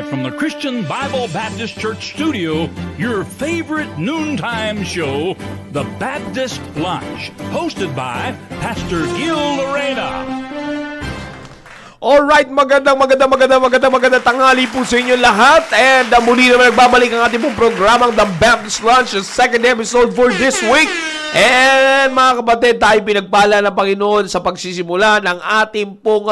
Live from the Christian Bible Baptist Church studio, your favorite noontime show, The Baptist Lunch, hosted by Pastor Gil Lorena. Alright, magandang tanghali po sa inyo lahat. And muli naman nagbabalik ang ating pong programang The Baptist Lunch, the second episode for this week. And mga kapatid, tayo pinagpala ng Panginoon sa pagsisimula ng ating pong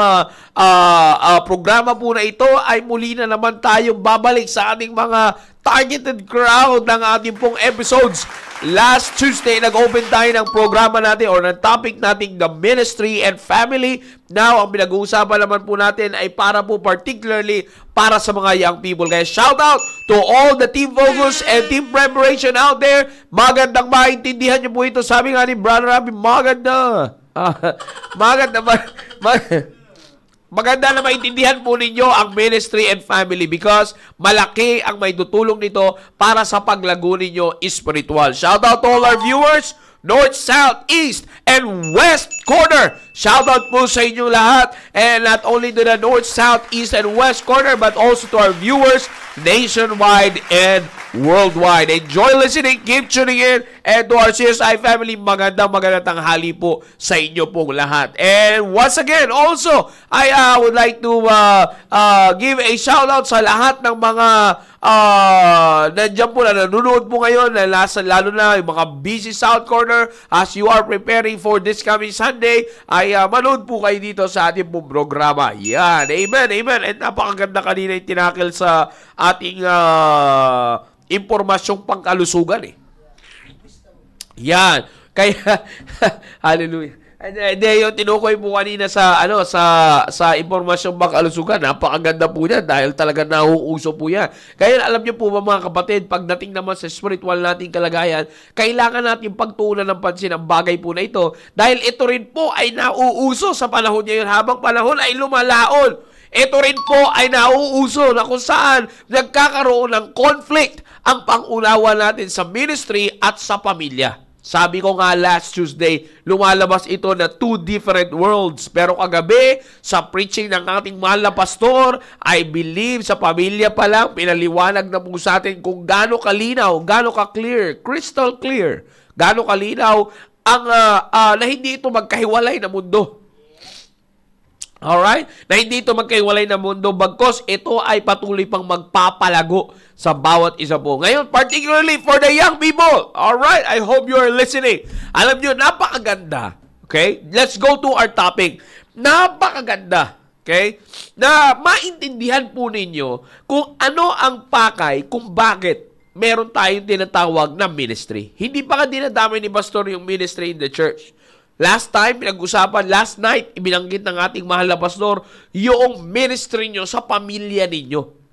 programa po na ito ay muli na naman tayong babalik sa ating mga targeted crowd ng ating pong episodes. Last Tuesday, nag-open tayo ng programa natin or ng topic natin, the ministry and family. Now, ang pinag-uusapan naman po natin ay para po particularly para sa mga young people. Kaya shout out to all the Team Focus and Team Preparation out there. Magandang maintindihan niyo po ito. Sabi nga ni Brother Rabi, maganda na maintindihan po ninyo ang ministry and family because malaki ang may tutulong nito para sa paglago ninyo spiritual. Shout out to all our viewers, North, South, East, and West Corner. Shout out po sa inyo lahat. And not only to the North, South, East, and West Corner, but also to our viewers nationwide and worldwide. Enjoy listening, keep tuning in, and to our CSI family, magandang tanghali po sa inyo pong lahat. And once again, also, I would like to give a shout out sa lahat ng mga nandiyan po na nanonood po ngayon, lalo na yung mga busy South Corner, as you are preparing for this coming Sunday, ay manood po kayo dito sa ating pong programa. Yan, amen. And napakaganda kanina yung tinakil sa ating impormasyong pangkalusugan eh. Yan. Kaya, hallelujah. Hindi, yung tinukoy po kanina sa impormasyong pangkalusugan, napakaganda po yan dahil talaga nauuso po yan. Kaya alam niyo po ba mga kapatid, pagdating naman sa spiritual nating kalagayan, kailangan natin pagtuunan ng pansin ang bagay po na ito dahil ito rin po ay nauuso sa panahon ngayon habang panahon ay lumalaon. Ito rin po ay nauuso na kung saan nagkakaroon ng conflict ang pangunawa natin sa ministry at sa pamilya. Sabi ko nga last Tuesday, lumalabas ito na two different worlds. Pero kagabi, sa preaching ng ating mahal na pastor, I believe sa pamilya pa lang, pinaliwanag na po sa atin kung gaano kalinaw, gaano ka-clear, crystal clear, gaano kalinaw ang na hindi ito magkahiwalay na mundo. Alright? Na hindi ito magkahiwalay na mundo bagkos ito ay patuloy pang magpapalago sa bawat isa po. Ngayon, particularly for the young people. Alright? I hope you are listening. Alam nyo, napakaganda. Okay? Let's go to our topic. Napakaganda. Okay? Na maintindihan po ninyo kung ano ang pakay, kung bakit meron tayong tinatawag na ministry. Hindi pa ka dinadamay ni pastor yung ministry in the church. Last time, pinag-usapan, last night, ibinanggit ng ating mahal na pastor yung ministry nyo sa pamilya ninyo.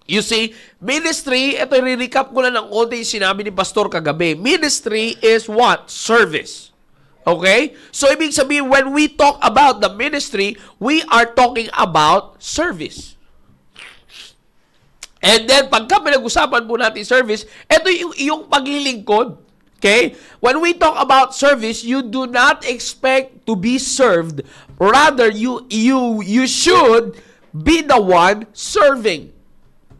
You see, ministry, ito i-recap ko na ng konti yung sinabi ni pastor kagabi. Ministry is what? Service. Okay? So, ibig sabihin, when we talk about the ministry, we are talking about service. And then, pagka pinag-usapan po natin service, ito yung iyong paglilingkod. Okay? When we talk about service, you do not expect to be served. Rather, you should be the one serving.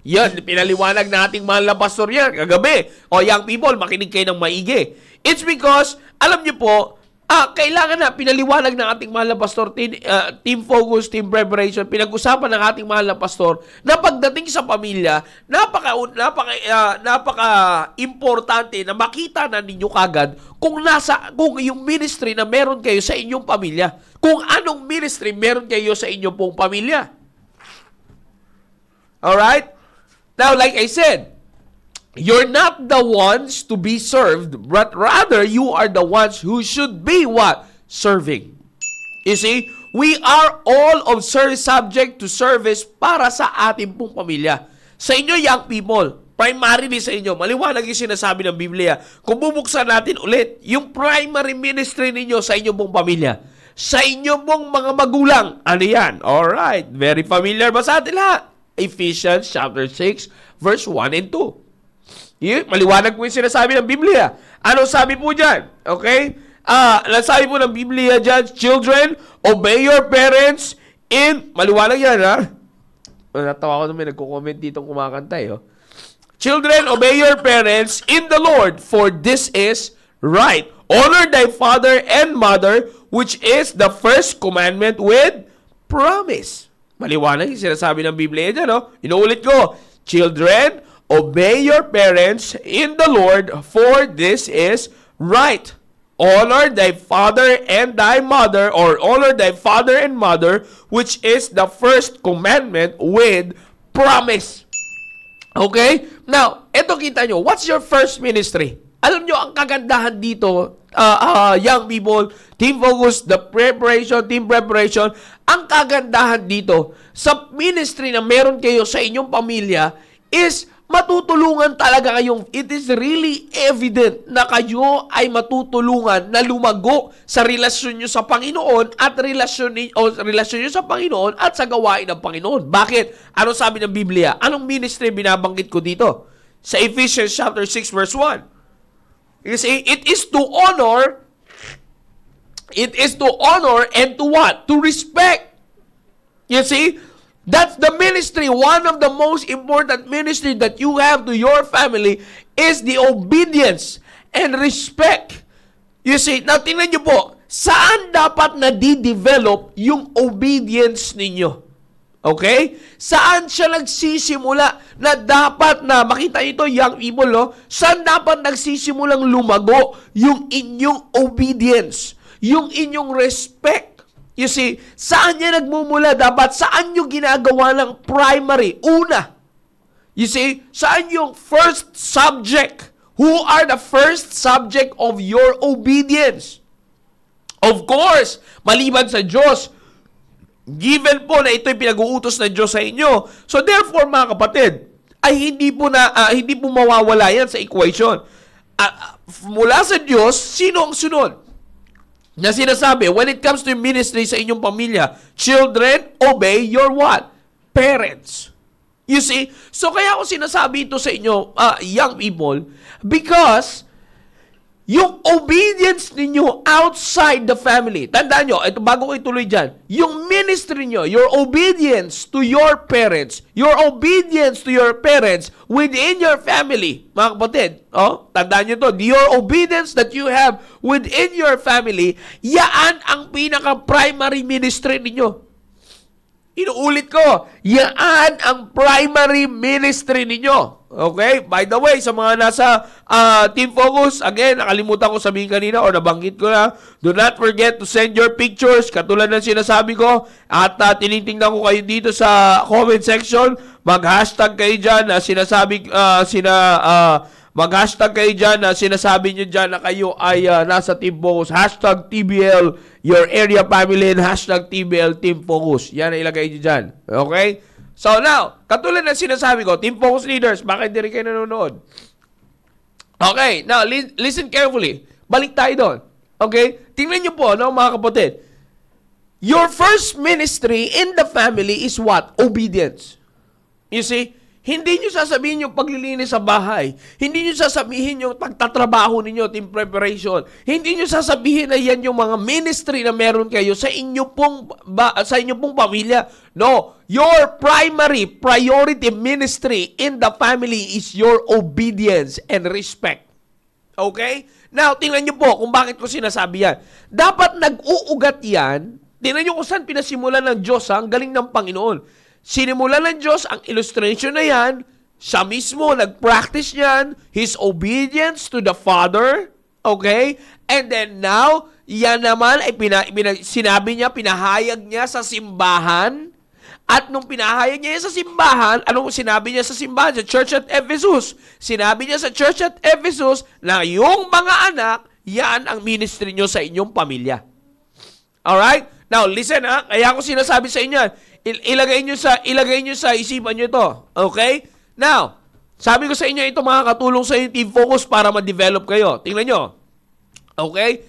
Yan, pinaliwanag nating mahal na pastor yan kagabi. O, young people, makinig kayo ng maigi. It's because, alam niyo po, kailangan na, pinaliwanag ng ating mahal na pastor, team focus, team preparation, pinag-usapan ng ating mahal na pastor, na pagdating sa pamilya, napaka-importante na makita na ninyo kagad kung yung ministry na meron kayo sa inyong pamilya. Kung anong ministry meron kayo sa inyong pong pamilya. Alright? Now, like I said, you're not the ones to be served, but rather you are the ones who should be what? Serving. You see, we are all of service subject to service para sa ating pong pamilya. Sa inyo, young people, primarily sa inyo, maliwanag yung sinasabi ng Biblia. Kung bubuksan natin ulit, yung primary ministry ninyo sa inyong pong pamilya, sa inyong pong mga magulang, ano yan? Alright, very familiar ba sa atin lahat? Ephesians chapter 6, verse 1 and 2. Maliwanag po yung sinasabi ng Biblia. Ano sabi po dyan? Okay? Nasabi po ng Biblia dyan, children, obey your parents in, maliwanag yan ha? Natawa ko na may nagko-comment dito kumakanta eh. Oh. Children, obey your parents in the Lord, for this is right. Honor thy father and mother, which is the first commandment with promise. Maliwanag yung sinasabi ng Biblia dyan, no? Inuulit ko, children, obey your parents in the Lord, for this is right. Honor thy father and thy mother, or honor thy father and mother, which is the first commandment with promise. Okay? Now, eto kita nyo, what's your first ministry? Alam nyo, ang kagandahan dito, young people, team focus, the preparation, team preparation, ang kagandahan dito, sa ministry na meron kayo sa inyong pamilya, is matutulungan talaga kayong, it is really evident na kayo ay matutulungan na lumago sa relasyon nyo sa Panginoon at relasyon nyo sa Panginoon at sa gawain ng Panginoon. Bakit? Ano sabi ng Biblia? Anong ministry binabanggit ko dito? Sa Ephesians chapter 6 verse 1. You see, it is to honor and to what? To respect. You see? That's the ministry. One of the most important ministry that you have to your family is the obedience and respect. You see, now tingnan nyo po, saan dapat na di-develop yung obedience ninyo? Okay? Saan siya nagsisimula na dapat na, makita nyo ito, young people, no? Saan dapat nagsisimulang lumago yung inyong obedience, yung inyong respect? You see, saan niya nagmumula? Dapat saan nyo ginagawa ng primary? Una. You see, saan yung first subject? Who are the first subject of your obedience? Of course, maliban sa Diyos, given po na ito'y pinag-uutos ng Diyos sa inyo. So therefore, mga kapatid, ay hindi po mawawala yan sa equation. Mula sa Diyos, sino ang sunod? Na sinasabi, when it comes to ministry sa inyong pamilya, children, obey your what? Parents. You see? So kaya ako sinasabi ito sa inyo, young people, because yung obedience ninyo outside the family, tandaan nyo, ito bago ko ituloy dyan, yung ministry nyo, your obedience to your parents within your family, mga kapatid, tandaan nyo to, your obedience that you have within your family, yaan ang pinaka-primary ministry ninyo. Inuulit ko, yaan ang primary ministry ninyo. Okay? By the way, sa mga nasa Team Focus, again, nakalimutan ko sabihin kanina or nabanggit ko na, do not forget to send your pictures, katulad ng sinasabi ko, at tinitingnan ko kayo dito sa comment section, mag-hashtag kayo dyan na mag-hashtag kayo dyan na sinasabi nyo dyan na kayo ay nasa Team Focus. Hashtag TBL, your area family, and hashtag TBL Team Focus. Yan ang ilagay nyo dyan. Okay? So now, katulad ng sinasabi ko, Team Focus leaders, bakit di rin kayo nanonood? Okay, now, listen carefully. Balik tayo doon. Okay? Tingnan nyo po, no, mga kapatid. Your first ministry in the family is what? Obedience. You see? Hindi nyo sasabihin yung paglilinis sa bahay. Hindi nyo sasabihin yung pagtatrabaho ninyo, team preparation. Hindi nyo sasabihin na yan yung mga ministry na meron kayo sa inyo pong pamilya. No. Your primary priority ministry in the family is your obedience and respect. Okay? Now, tingnan nyo po kung bakit ko sinasabi yan. Dapat nag-uugat yan. Tingnan nyo kung saan pinasimulan ng Diyos, ang galing ng Panginoon. Sinimulan ng Diyos ang illustration na yan. Siya mismo nag-practice yan. His obedience to the Father. Okay? And then now, yan naman ay sinabi niya, pinahayag niya sa simbahan. At nung pinahayag niya sa simbahan, anong sinabi niya sa simbahan? Sa church at Ephesus. Sinabi niya sa church at Ephesus na yung mga anak, yan ang ministry niyo sa inyong pamilya. Alright? Now, listen ha. Kaya ako sinasabi sa inyo, ilagay nyo sa isipan nyo ito. Okay? Now, sabi ko sa inyo, ito makakatulong sa yung Team Focus para ma-develop kayo. Tingnan nyo. Okay?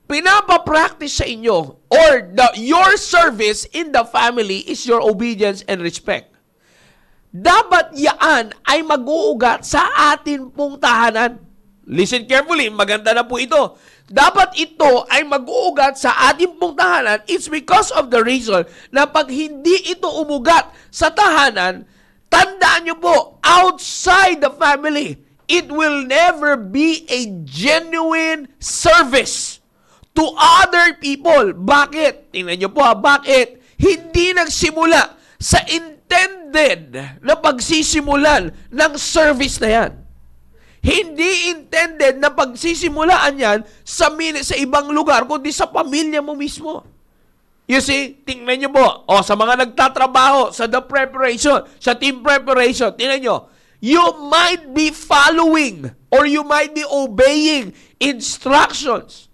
Pinapapractice sa inyo or your service in the family is your obedience and respect. Dapat yaan ay mag-uugat sa atin pong tahanan. Listen carefully, maganda na po ito. Dapat ito ay mag-uugat sa ating pong tahanan. It's because of the reason na pag hindi ito umugat sa tahanan, tandaan nyo po, outside the family, it will never be a genuine service to other people. Bakit? Tingnan nyo po bakit? Hindi nagsimula sa intended na pagsisimulan ng service na yan. Hindi intended na pagsisimulaan yan sa ibang lugar, kundi sa pamilya mo mismo. You see, tingnan nyo po, sa mga nagtatrabaho, sa the preparation, sa team preparation, tingnan nyo, you might be following or you might be obeying instructions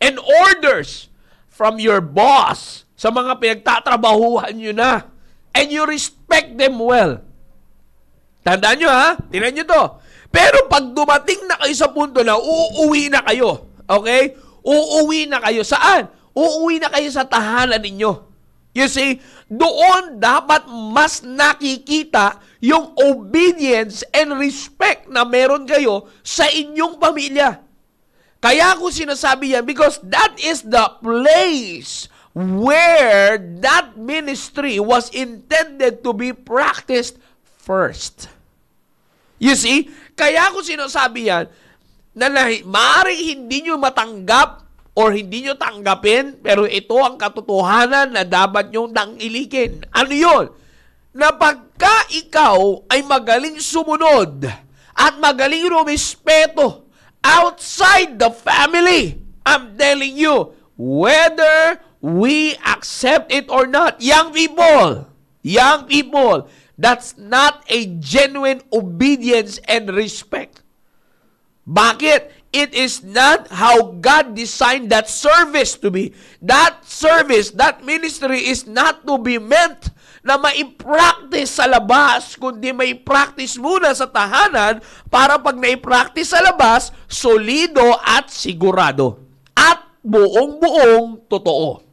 and orders from your boss sa mga pinagtatrabahuhan nyo na. And you respect them well. Tandaan nyo tingnan nyo to. Pero pag dumating na kayo sa punto na uuwi na kayo, okay? Uuwi na kayo. Saan? Uuwi na kayo sa tahanan ninyo. You see, doon dapat mas nakikita yung obedience and respect na meron kayo sa inyong pamilya. Kaya ako sinasabi yan because that is the place where that ministry was intended to be practiced first. You see, kaya ako sinasabi yan na maaaring hindi nyo matanggap or hindi nyo tanggapin, pero ito ang katotohanan na dapat nyong tangilikin. Ano yun? Na pagka ikaw ay magaling sumunod at magaling rumispeto outside the family, I'm telling you, whether we accept it or not, young people, that's not a genuine obedience and respect. Bakit? It is not how God designed that service to be. That service, that ministry is not to be meant na mai-practice sa labas, kundi mai-practice muna sa tahanan para pag na-practice sa labas, solido at sigurado. At buong-buong totoo.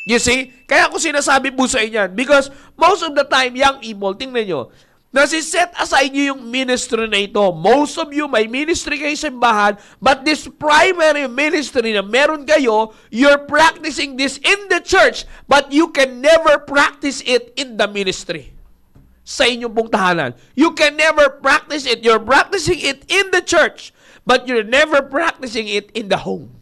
You see? Kaya ako sinasabi po sa inyo, because most of the time, young people, tingnan nyo, nasi-set aside nyo yung ministry na ito. Most of you, may ministry kayo sa simbahan, but this primary ministry na meron kayo, you're practicing this in the church, but you can never practice it in the ministry. Sa inyong pong tahanan. You can never practice it. You're practicing it in the church, but you're never practicing it in the home.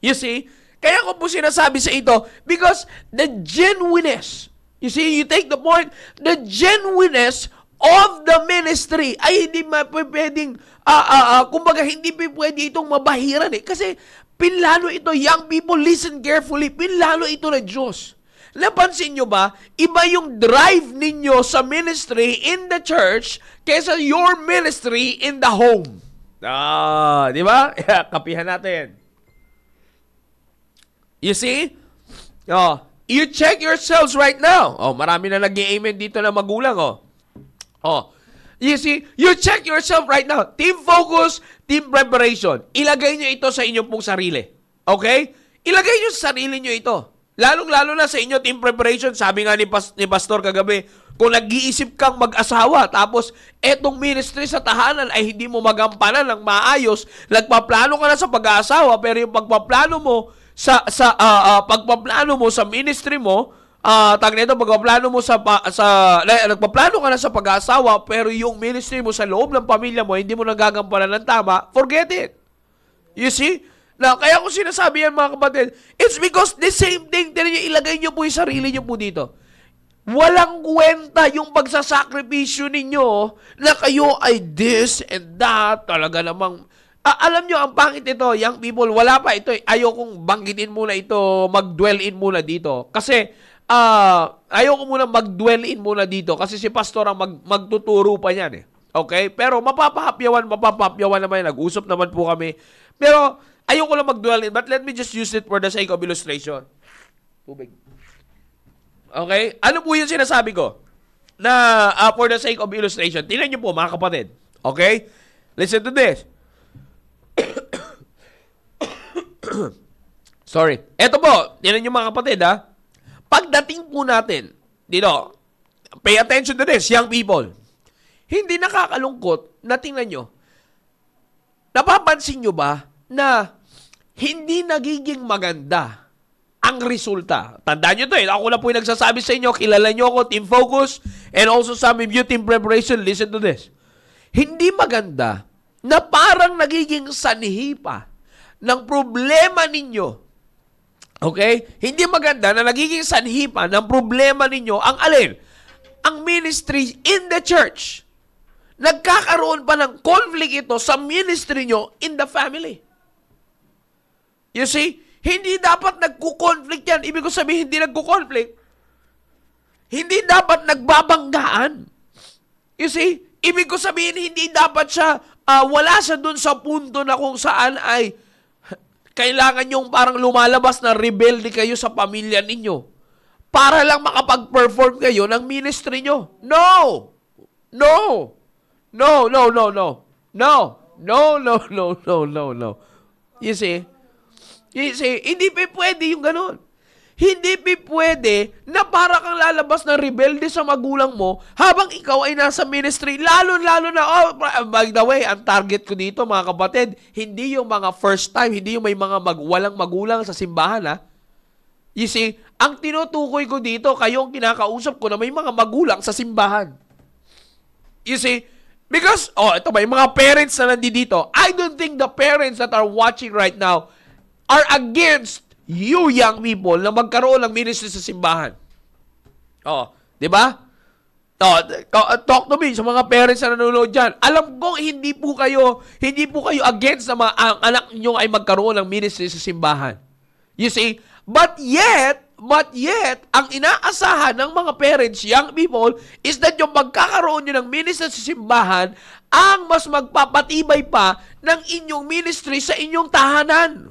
You see? Kaya ko po sinasabi sa ito, because the genuineness, you see, you take the point, the genuineness of the ministry ay hindi pwedeng, kumbaga hindi pwede itong mabahiran Kasi pinlano ito, young people, listen carefully, pinlano ito ng Diyos. Napansin nyo ba, iba yung drive ninyo sa ministry in the church kaysa your ministry in the home. Di ba? Kapihan natin. You see? You check yourselves right now. Marami na nag-i-amen dito na magulang. You see? You check yourself right now. Team focus, team preparation. Ilagay nyo ito sa inyong pong sarili. Okay? Ilagay nyo sa sarili nyo ito. Lalong-lalo na sa inyo, team preparation. Sabi nga ni Pastor kagabi, kung nag-iisip kang mag-asawa, tapos etong ministry sa tahanan ay hindi mo magampanan ng maayos, nagpaplano ka na sa pag-aasawa, pero yung pagpaplano mo pagpaplano mo sa ministry mo, pagpaplano mo nagpaplano ka na sa pag-aasawa, pero yung ministry mo sa loob ng pamilya mo, hindi mo nagagampanan ng tama, forget it. You see? Now, kaya ko sinasabi yan mga kapatid, it's because the same thing, ilagay nyo po yung sarili nyo po dito. Walang kwenta yung pagsasakripisyo ninyo na kayo ay this and that, talaga namang alam nyo, ang pangit ito, young people, wala pa ito. Ayokong banggitin muna ito, mag-dwell in muna dito. Kasi, ayoko muna mag-dwell in muna dito. Kasi si pastor ang magtuturo pa yan Okay? Pero mapapahapyawan naman. Nag-usap naman po kami. Pero, ayoko lang mag-dwell in. But let me just use it for the sake of illustration. Tubig. Okay? Ano po yung sinasabi ko? Na, for the sake of illustration. Tingnan nyo po, mga kapatid. Okay? Listen to this. Sorry. Eto po, tingnan nyo mga kapatid Pagdating po natin, dito, pay attention to this, young people. Hindi nakakalungkot na tingnan nyo, napapansin nyo ba na hindi nagiging maganda ang resulta? Tandaan nyo to Ako na po yung nagsasabi sa inyo, kilala nyo ako, Team Focus, and also sa Review Team Preparation. Listen to this. Hindi maganda na parang nagiging sanhi pa ng problema ninyo. Okay? Hindi maganda na nagiging sanhi pa ng problema ninyo ang alin? Ang ministry in the church. Nagkakaroon pa ng conflict ito sa ministry nyo in the family. You see? Hindi dapat nagko-conflict yan. Ibig ko sabihin, hindi nagko-conflict. Hindi dapat nagbabanggaan. You see? Ibig ko sabihin, hindi dapat siya, wala siya dun sa punto na kung saan ay kailangan yung parang lumalabas na rebelde kayo sa pamilya ninyo para lang makapag-perform kayo ng ministry nyo. No! No! No, no, no, no. No. No, no, no, no, no, no. You see? Hindi pa pwede yung ganun. Hindi pa pwede na para kang lalabas ng rebelde sa magulang mo habang ikaw ay nasa ministry. Lalo-lalo na, by the way, ang target ko dito, mga kapatid, hindi yung mga first time, hindi yung may mga walang magulang sa simbahan, ha? You see, ang tinutukoy ko dito, kayong kinakausap ko na may mga magulang sa simbahan. You see, because, ito ba, yung mga parents na nandito, I don't think the parents that are watching right now are against you young people na magkaroon ng ministry sa simbahan. Di ba? Talk to me sa mga parents na nanonood dyan. Alam kong hindi po kayo against na ang anak niyo ay magkaroon ng ministry sa simbahan. You see? But yet, ang inaasahan ng mga parents, young people, is that yung magkakaroon nyo ng ministry sa simbahan ang mas magpapatibay pa ng inyong ministry sa inyong tahanan.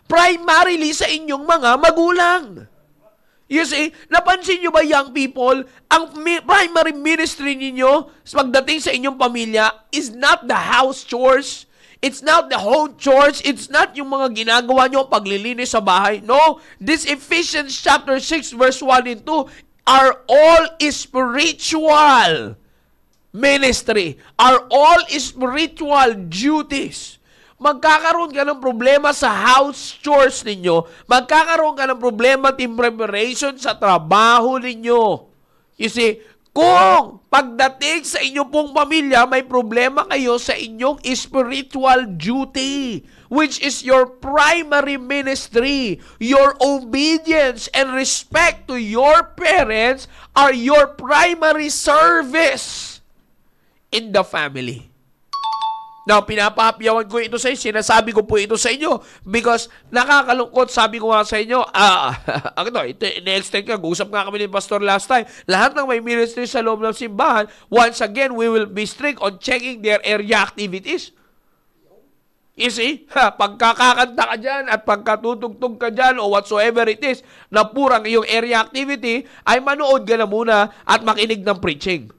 Primarily sa inyong mga magulang. You see, napansin nyo ba, young people, ang primary ministry ninyo pagdating sa inyong pamilya is not the house chores. It's not the home chores. It's not yung mga ginagawa nyo paglilinis sa bahay. No, this Ephesians chapter 6 verse 1 and 2 are all spiritual ministry. Are all spiritual duties. Magkakaroon ka ng problema sa house chores ninyo. Magkakaroon ka ng problema team preparation sa trabaho ninyo. You see, kung pagdating sa inyong pong pamilya, may problema kayo sa inyong spiritual duty, which is your primary ministry. Your obedience and respect to your parents are your primary service in the family. Now, pinapahapyawan ko ito sa inyo, sinasabi ko po ito sa inyo because nakakalungkot, sabi ko nga sa inyo, ito, in-extend ka, usap nga kami ni Pastor last time, lahat ng may ministry sa loob ng simbahan, once again, we will be strict on checking their area activities. You see, pagkakakanta ka dyan at pagkatutugtog ka dyan o whatsoever it is, na purang iyong area activity, ay manood ka na muna at makinig ng preaching.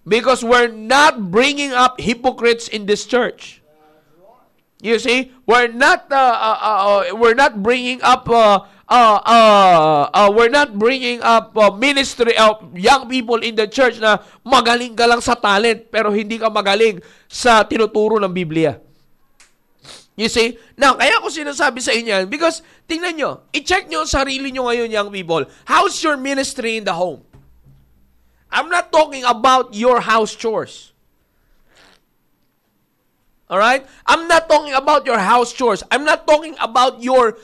Because we're not bringing up hypocrites in this church. You see, we're not bringing up ministry of young people in the church na magaling ka lang sa talent pero hindi ka magaling sa tinuturo ng Biblia. You see? Now, kaya ako sinasabi sa inyo because tingnan nyo, i-check nyo ang sarili nyo ngayon, young people. How's your ministry in the home? I'm not talking about your house chores. All right? I'm not talking about your house chores. I'm not talking about your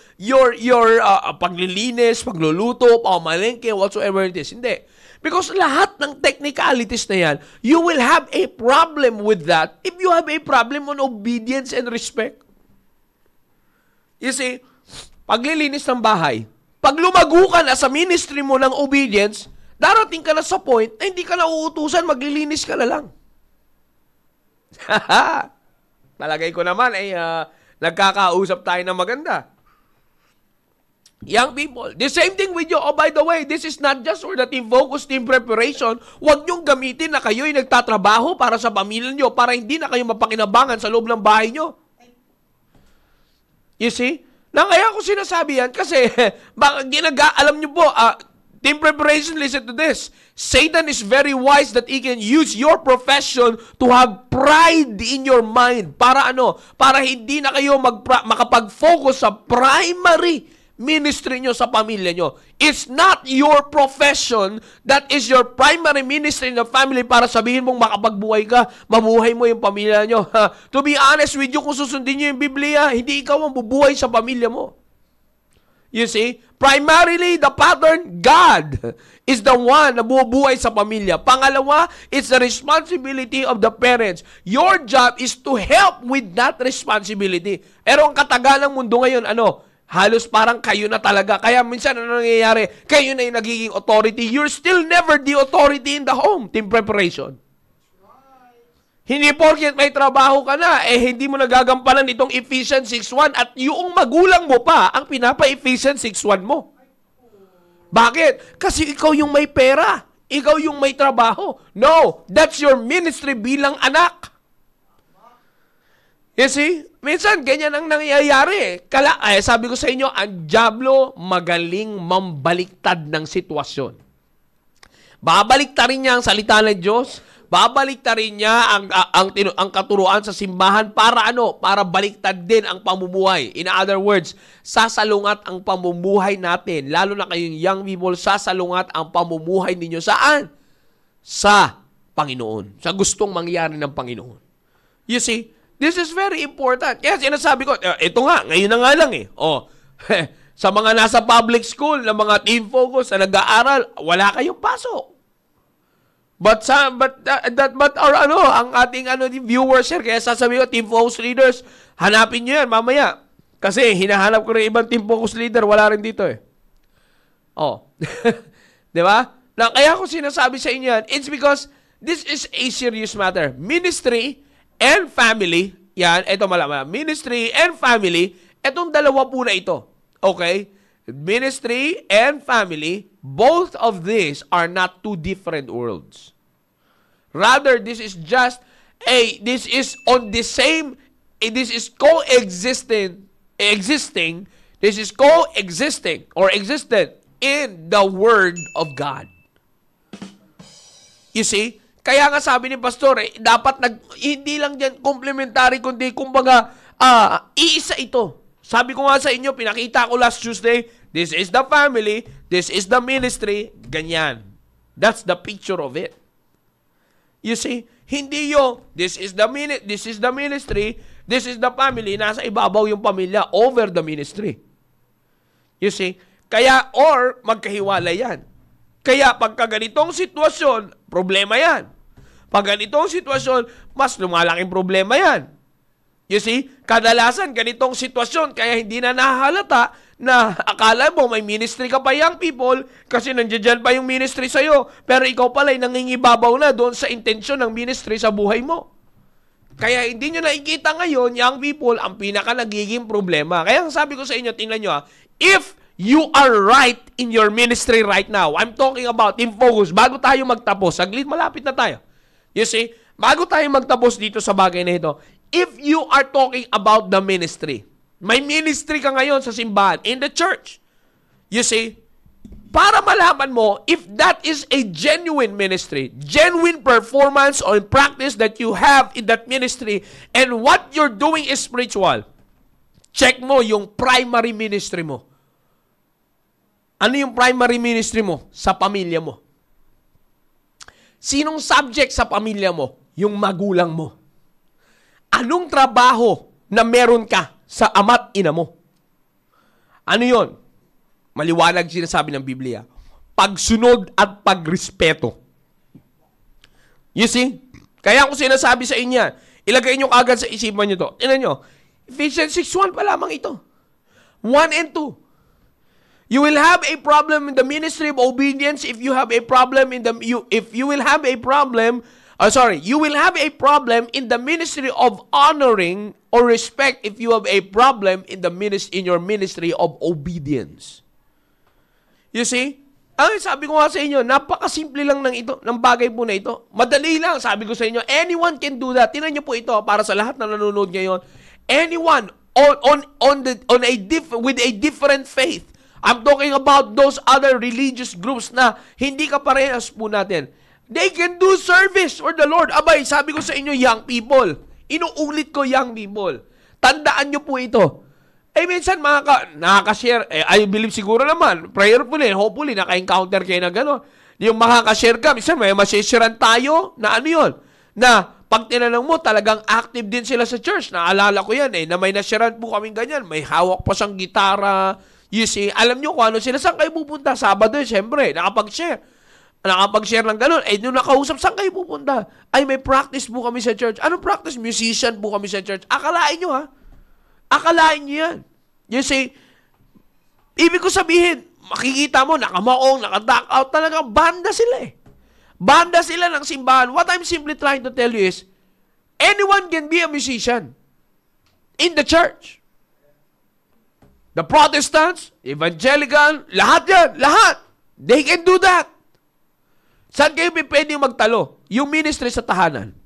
paglilinis, pagluluto, pamalengke, whatsoever it is. Hindi. Because lahat ng technicalities na yan, you will have a problem with that if you have a problem on obedience and respect. You see, paglilinis ng bahay, pag lumago ka na sa ministry mo ng obedience, darating ka na sa point na hindi ka na uutusan, maglilinis ka na lang. Palagay ko naman ay nagkakausap tayo ng maganda. Young people, the same thing with you. Oh, by the way, this is not just for the team focus, team preparation. Huwag niyong gamitin na kayo'y nagtatrabaho para sa pamilya niyo para hindi na kayo mapakinabangan sa loob ng bahay niyo. You see? Na kaya ko sinasabi yan kasi alam niyo po, Team preparation, listen to this. Satan is very wise that he can use your profession to have pride in your mind. Para ano? Para hindi na kayo makapag-focus sa primary ministry nyo sa pamilya nyo. It's not your profession that is your primary ministry in the family para sabihin mong makapagbuhay ka, mabuhay mo yung pamilya nyo. To be honest with you, kung susundin nyo yung Biblia, hindi ikaw ang bubuhay sa pamilya mo. You see? Primarily, the pattern, God is the one na bubuhay sa pamilya. Pangalawa, it's the responsibility of the parents. Your job is to help with that responsibility. Pero ang katagalan ng mundo ngayon, halos parang kayo na talaga. Kaya minsan, ano nangyayari? Kayo na yung nagiging authority. You're still never the authority in the home. Team preparation. Hindi porket may trabaho ka na, hindi mo nagagampanan itong Ephesians 6.1 at yung magulang mo pa ang pinapa-Ephesians 6.1 mo. Bakit? Kasi ikaw yung may pera. Ikaw yung may trabaho. No, that's your ministry bilang anak. You see? Minsan, ganyan ang nangyayari. Sabi ko sa inyo, ang dyablo magaling mambaliktad ng sitwasyon. Babaliktad rin niya ang salita ng Diyos. Babaliktad rin niya ang katuruan sa simbahan para ano? Para baliktad din ang pamumuhay. In other words, sasalungat ang pamumuhay natin. Lalo na kayong young people, sasalungat ang pamumuhay ninyo. Saan? Sa Panginoon. Sa gustong mangyari ng Panginoon. You see? This is very important. Kaya sinasabi ko, ito nga, ngayon na nga lang sa mga nasa public school, na mga team focus na nag-aaral, wala kayong pasok. But ang ating viewers here, kaya sasabihin ko, team focus leaders, hanapin nyo yan mamaya. Kasi hinahanap ko rin ibang team focus leader, wala rin dito Di ba? Kaya ko sinasabi sa inyo yan, it's because this is a serious matter. Ministry and family, yan, ito malaman. Ministry and family, etong dalawa po na ito. Okay? Ministry and family, both of these are not two different worlds. Rather, this is on the same, this is coexisting or existent in the Word of God. You see? Kaya nga sabi ni Pastor, dapat hindi lang yan complementary, kundi kumbaga, iisa ito. Sabi ko nga sa inyo, pinakita ko last Tuesday, this is the family, this is the ministry, ganyan. That's the picture of it. You see, hindi yung, this is the ministry, this is the family, nasa ibabaw yung pamilya over the ministry. You see, kaya, or magkahiwalay yan. Kaya pagka ganitong sitwasyon, problema yan. Pag ganitong sitwasyon, mas lumalaking problema yan. You see, kadalasan ganitong sitwasyon, kaya hindi na nahahalata na akala mo may ministry ka pa, young people, kasi nandiyan pa yung ministry sa'yo, pero ikaw pala ay nangingibabaw na doon sa intensyon ng ministry sa buhay mo. Kaya hindi nyo nakikita ngayon, young people, ang pinaka nagiging problema. Kaya sabi ko sa inyo, tingnan nyo if you are right in your ministry right now, I'm talking about in focus, bago tayo magtapos, saglit, malapit na tayo. You see, bago tayo magtapos dito sa bagay na ito, if you are talking about the ministry, may ministry ka ngayon sa simbahan, in the church, you see, para malaman mo if that is a genuine ministry, genuine performance or practice that you have in that ministry, and what you're doing is spiritual, check mo yung primary ministry mo. Ano yung primary ministry mo? Sa pamilya mo. Sinong subject sa pamilya mo? Yung magulang mo. Anong trabaho na meron ka sa ama't ina mo? Ano yon? Maliwanag sinasabi ng Biblia. Pagsunod at pagrespeto. You see? Kaya ako sinasabi sa inyo, ilagay nyo agad sa isipan nyo to. Tingnan nyo, Ephesians 6.1 pa lamang ito. 1 and 2. You will have a problem in the ministry of obedience if you have a problem in the you will have a problem in the ministry of honoring or respect if you have a problem in your ministry of obedience. You see? Sabi ko nga sa inyo, napakasimple lang ng bagay po na ito. Madali lang, sabi ko sa inyo, anyone can do that. Tingnan niyo po ito para sa lahat na nanonood ngayon. Anyone with a different faith, I'm talking about those other religious groups na hindi kaparehas po natin. They can do service for the Lord. Abay, sabi ko sa inyo, young people. Inuulit ko, young people. Tandaan nyo po ito. Minsan nakaka-share, I believe siguro naman, prayerfully, hopefully, naka-encounter kayo na gano'n. Yung makaka-share ka, minsan may masisharean tayo na ano yun, na pag tinanong mo, talagang active din sila sa church. Naalala ko yan na may nasharean po kaming ganyan, may hawak pa siyang gitara. You see, alam nyo kung ano sila, saan kayo pupunta? Sabado, siyempre, nakapag-share ng gano'n. Nung nakausap, saan kayo pupunta? Ay, may practice po kami sa church. Anong practice? Musician po kami sa church. Akalain nyo, ha? Akalain nyo yan. You see, ibig ko sabihin, makikita mo, nakamaong, naka-duck out, talagang banda sila Banda sila ng simbahan. What I'm simply trying to tell you is, anyone can be a musician in the church. The Protestants, Evangelical, lahat yan, lahat. They can do that. Saan kayo pwede magtalo? Yung ministry sa tahanan.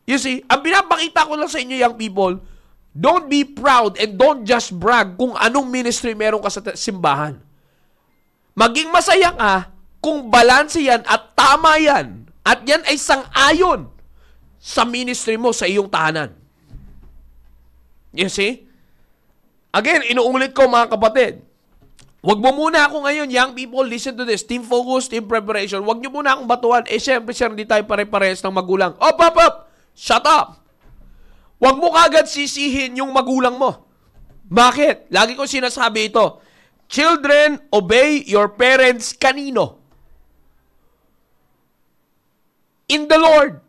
You see, ang pinapakita ko lang sa inyo, young people, don't be proud and don't just brag kung anong ministry meron ka sa simbahan. Maging masaya ka kung balanse yan at tama yan. At yan ay sang-ayon sa ministry mo sa iyong tahanan. You see? Again, inuulit ko mga kapatid. Huwag mo muna ako ngayon, young people, listen to this. Team focus, team preparation. Huwag nyo muna akong batuhan. Siyempre, hindi tayo pare-parehas ng magulang. Op! Shut up! Huwag mo kagad sisihin yung magulang mo. Bakit? Lagi ko sinasabi ito. Children, obey your parents kanino? In the Lord.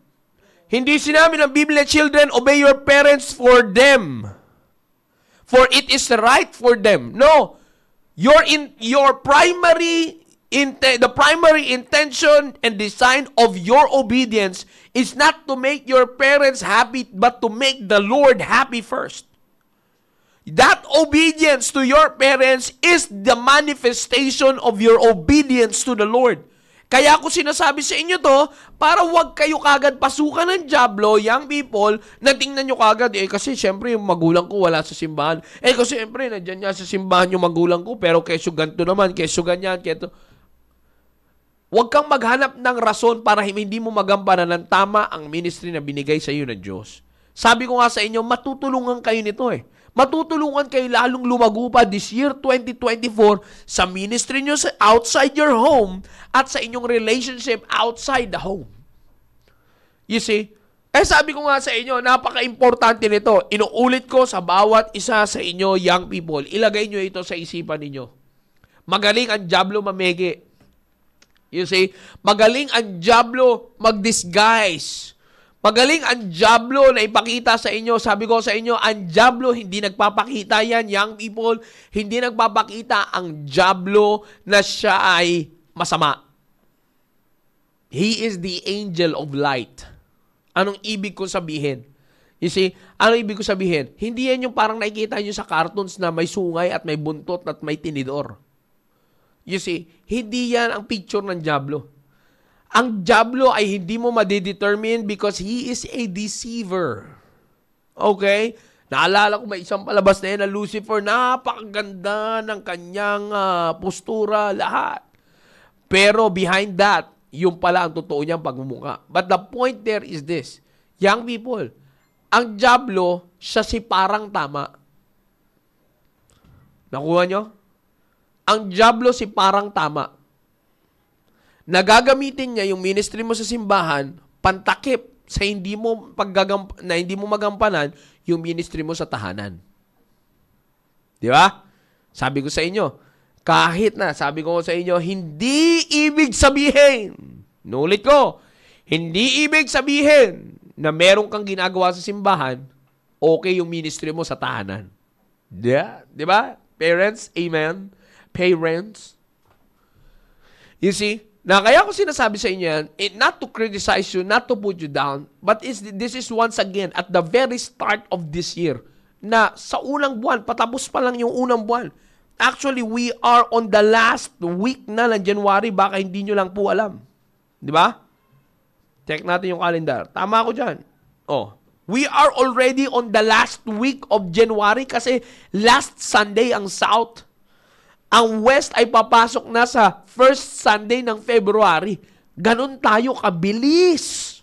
Hindi sinabi ng Biblia, children, obey your parents for them. For it is right for them. No. The primary intention and design of your obedience is not to make your parents happy, but to make the Lord happy first. That obedience to your parents is the manifestation of your obedience to the Lord. Kaya ako sinasabi sa inyo to, para wag kayo kagad pasukan ng dyablo, young people, na tingnan nyo kagad, kasi syempre yung magulang ko wala sa simbahan. Kasi syempre, nandyan niya sa simbahan yung magulang ko, pero keso ganito naman, keso ganyan, keso. Huwag kang maghanap ng rason para hindi mo magampanan ng tama ang ministry na binigay sa iyo ng Diyos. Sabi ko nga sa inyo, matutulungan kayo nito Matutulungan kayo lalong lumago pa this year 2024 sa ministry nyo outside your home at sa inyong relationship outside the home. You see? Sabi ko nga sa inyo, napaka-importante nito. Inuulit ko sa bawat isa sa inyo, young people. Ilagay nyo ito sa isipan ninyo. Magaling ang dyablo mamege. You see? Magaling ang dyablo mag-disguise. Magaling ang dyablo na ipakita sa inyo. Sabi ko sa inyo, ang dyablo hindi nagpapakita yan, young people. Hindi nagpapakita ang dyablo na siya ay masama. He is the angel of light. Anong ibig ko sabihin? You see, anong ibig ko sabihin? Hindi yan yung parang nakikita nyo sa cartoons na may sungay at may buntot at may tinidor. You see, hindi yan ang picture ng dyablo. Ang dyablo ay hindi mo madidetermine because he is a deceiver. Okay? Naalala ko may isang palabas na yan na Lucifer, napakaganda ng kanyang postura, lahat. Pero behind that, yung pala ang totoo niyang pagmumukha. But the point there is this, young people, ang dyablo, siya si parang tama. Nakuha nyo? Ang dyablo si parang tama. Nagagamitin niya yung ministry mo sa simbahan, pantakip sa hindi mo magampanan yung ministry mo sa tahanan. Di ba? Sabi ko sa inyo, sabi ko sa inyo, hindi ibig sabihin, nulit ko, hindi ibig sabihin na meron kang ginagawa sa simbahan, okay yung ministry mo sa tahanan. Di ba? Parents, amen? Parents. You see? Na kaya ko sinasabi sa inyo yan, not to criticize you, not to put you down, but this is once again, at the very start of this year, na sa unang buwan, patapos pa lang yung unang buwan. Actually, we are on the last week na ng January, baka hindi nyo lang po alam. Di ba? Check natin yung calendar. Tama ako dyan. We are already on the last week of January kasi last Sunday ang South. Ang West ay papasok na sa first Sunday ng February. Ganon tayo kabilis.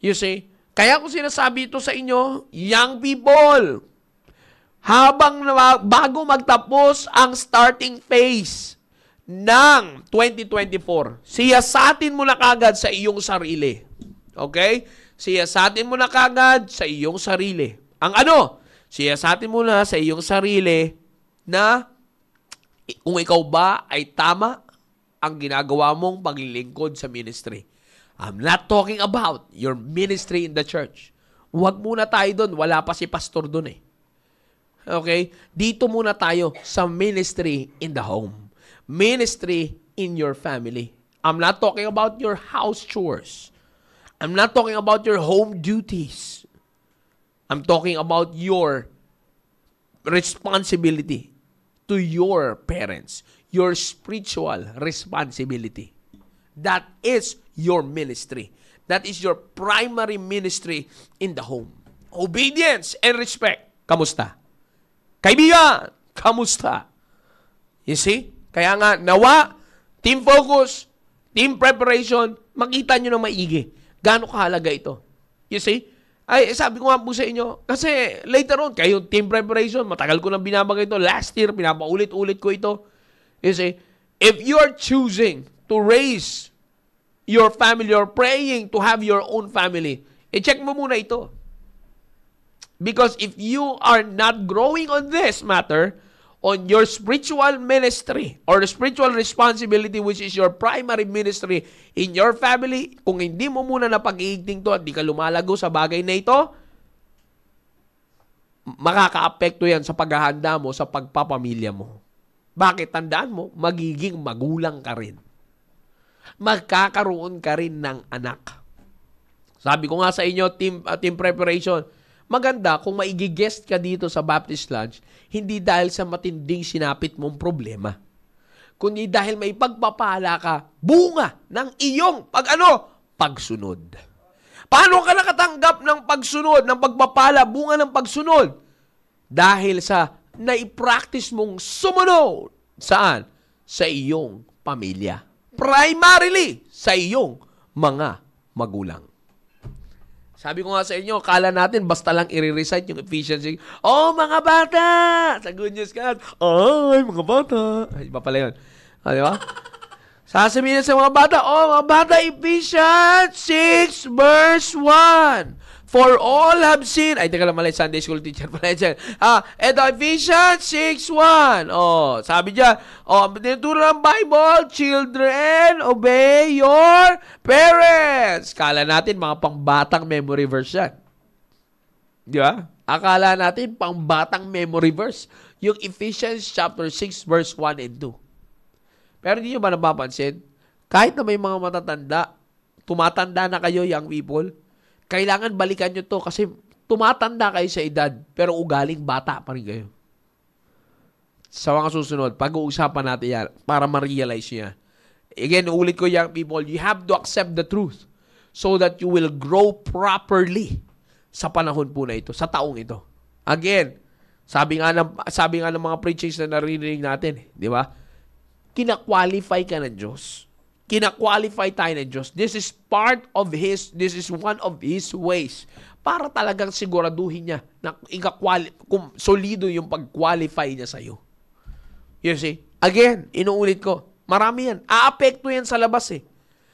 You see? Kaya ko sinasabi ito sa inyo, young people, bago magtapos ang starting phase ng 2024, siyasatin mo na kagad sa iyong sarili. Okay? Siyasatin mo na kagad sa iyong sarili. Ang ano? Siyasatin mo na sa iyong sarili na kung ikaw ba ay tama ang ginagawa mong paglilingkod sa ministry. I'm not talking about your ministry in the church. Huwag muna tayo doon. Wala pa si pastor doon eh. Okay? Dito muna tayo sa ministry in the home. Ministry in your family. I'm not talking about your house chores. I'm not talking about your home duties. I'm talking about your responsibility to your parents. Your spiritual responsibility. That is your ministry. That is your primary ministry in the home. Obedience and respect. Kamusta? Kaibigan, kamusta? You see? Kaya nga, nawa, team focus, team preparation, makita nyo na maigi. Gaano kahalaga ito? You see? Ay, sabi ko nga po sa inyo, kasi later on, kayo team preparation, matagal ko nang binabagay ito. Last year, pinapaulit-ulit ko ito. You see? If you are choosing to raise your family, or praying to have your own family, i-check mo muna ito. Because if you are not growing on this matter, on your spiritual ministry, or the spiritual responsibility which is your primary ministry in your family, kung hindi mo muna napag-iigting to at di ka lumalago sa bagay na ito, makaka-apekto yan sa paghahanda mo sa pagpapamilya mo. Bakit? Tandaan mo, magiging magulang ka rin. Magkakaroon ka rin ng anak. Sabi ko nga sa inyo, team preparation, maganda kung maigi-guest ka dito sa Baptist Lunch, hindi dahil sa matinding sinapit mong problema, kundi dahil may pagpapala ka, bunga ng iyong pagsunod. Paano ka nakatanggap ng pagsunod, ng pagpapala, bunga ng pagsunod? Dahil sa naipractice mong sumunod. Saan? Sa iyong pamilya. Primarily, sa iyong mga magulang. Sabi ko nga sa inyo, kala natin basta lang i-recite yung Ephesians 6. Oh, mga bata! Sa Good News Card. Ay, mga bata. Ay, iba pala yun. Di ba? Sasabihin sa mga bata, oh, mga bata, Ephesians 6 verse 1. For all have sinned. Ay, teka lang, mali, Sunday school teacher pala dyan. Eto, Ephesians 6:1. Oh, sabi dyan, tinuturo ng Bible, children, obey your parents. Kala natin, mga pangbatang memory verse yan. Di ba? Akala natin, pangbatang memory verse. Yung Ephesians chapter 6, verse 1 and 2. Pero hindi nyo ba napapansin? Kahit na may mga matatanda, tumatanda na kayo, young people, kailangan balikan nyo to kasi tumatanda kayo sa edad, pero ugaling bata pa rin kayo. Sa mga susunod, pag-uusapan natin yan para ma-realize niya. Again, ulit ko, young people, you have to accept the truth so that you will grow properly sa panahon po na ito, sa taong ito. Again, sabi nga ng mga preachings na narinig natin, di ba? Kina-qualify ka ng Diyos. Kina-qualify tayo ng Diyos. This is this is one of His ways para talagang siguraduhin niya na kung solido yung pag-qualify niya sa'yo. You see? Again, inuulit ko, marami yan. Aapekto yan sa labas eh.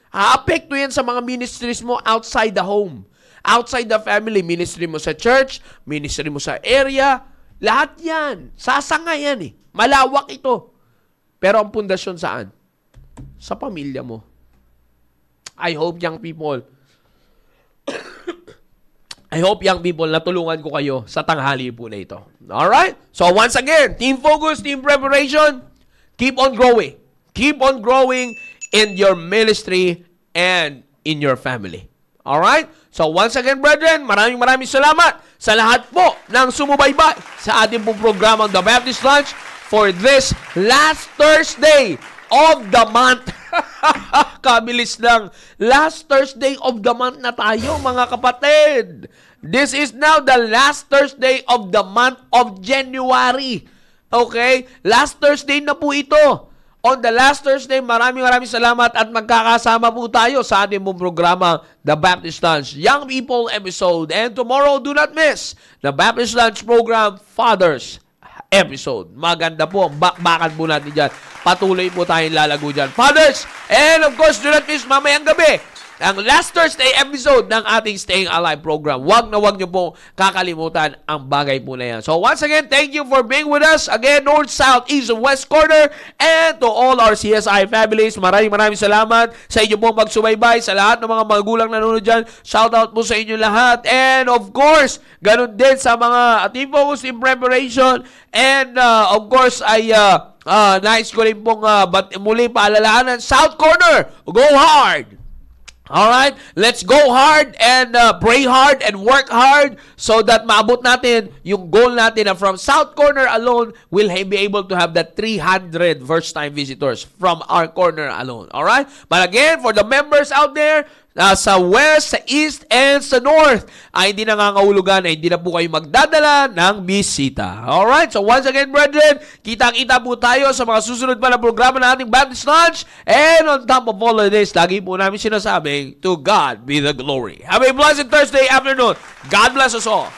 Aapekto yan sa mga ministries mo outside the home. Outside the family. Ministry mo sa church, ministry mo sa area, lahat yan. Sasanga yan eh. Malawak ito. Pero ang pundasyon saan? Sa pamilya mo. I hope young people, natulungan ko kayo sa tanghali po na ito. Alright? So once again, team focus, team preparation, keep on growing. Keep on growing in your ministry and in your family. Alright? So once again, brethren, maraming salamat sa lahat po ng sumubaybay sa ating pong programang The Baptist Lunch for this last Thursday of the month. Kabilis lang. Last Thursday of the month na tayo, mga kapatid. This is now the last Thursday of the month of January. Okay? Last Thursday na po ito. On the last Thursday, maraming salamat at magkakasama po tayo sa ating mong programa, The Baptist Lunch Young People episode. And tomorrow, do not miss the Baptist Lunch program, Fathers episode. Maganda po ang bakbakan po natin dyan. Patuloy po tayong lalago dyan. Fathers, and of course, do not miss mamayang gabi ang last Thursday episode ng ating Staying Alive program. Huwag nyo po kakalimutan ang bagay po na yan. So once again, thank you for being with us. Again, North, South, East, and West Corner. And to all our CSI families, maraming salamat sa inyo pong magsubaybay, sa lahat ng mga magulang nanonood dyan. Shout out po sa inyo lahat. And of course, ganun din sa mga team focus in preparation. And of course, nais ko rin pong muli paalalahanan, South Corner, go hard! Alright, let's go hard and pray hard and work hard so that maabot natin yung goal natin na from South Corner alone, we'll be able to have that 300 first-time visitors from our corner alone. Alright? But again, for the members out there, sa West, sa East, and sa North, ay hindi nangangahulugan na hindi na po kayo magdadala ng bisita. Alright? So once again, brethren, kita-kita po tayo sa mga susunod pa na programa ng ating Baptist Lunch. And on top of all of this, lagi po namin sinasabing, to God be the glory. Have a blessed Thursday afternoon. God bless us all.